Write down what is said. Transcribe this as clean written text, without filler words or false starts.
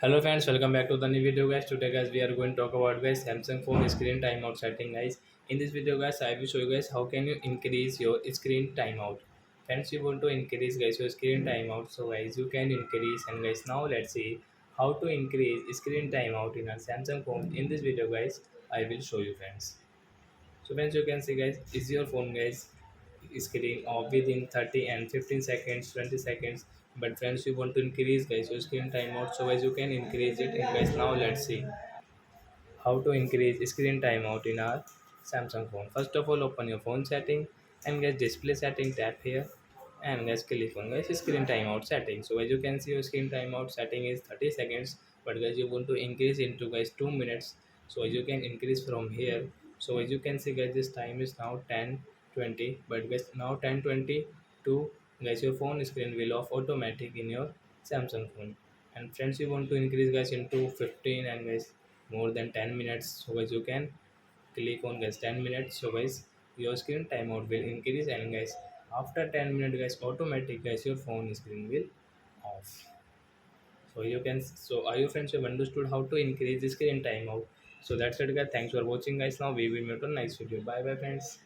Hello friends, welcome back to the new video guys. Today guys we are going to talk about guys Samsung phone screen timeout setting guys. In this video guys I will show you guys how can you increase your screen timeout. Friends, you want to increase guys your screen timeout, so guys you can increase. And guys now let's see how to increase screen timeout in a Samsung phone. In this video guys I will show you friends. So friends, you can see guys, is your phone guys screen off within 30 and 15 seconds, 20 seconds. But friends, you want to increase guys your screen timeout, so guys you can increase it. And guys now let's see how to increase screen timeout in our Samsung phone. First of all, open your phone setting and guys display setting, tap here and guys click on guys screen timeout setting. So as you can see your screen timeout setting is 30 seconds, but guys you want to increase into guys 2 minutes. So as you can increase from here. So as you can see guys, this time is now 10:20, but guys now 10:20 to guys your phone screen will off automatic in your Samsung phone. And friends, you want to increase guys into 15 and guys more than 10 minutes. So guys you can click on guys 10 minutes. So guys your screen timeout will increase. And guys after 10 minutes guys automatic guys your phone screen will off. So you can, so are you friends, you have understood how to increase the screen timeout. So that's it guys, thanks for watching guys. Now we will meet on next video. Bye bye friends.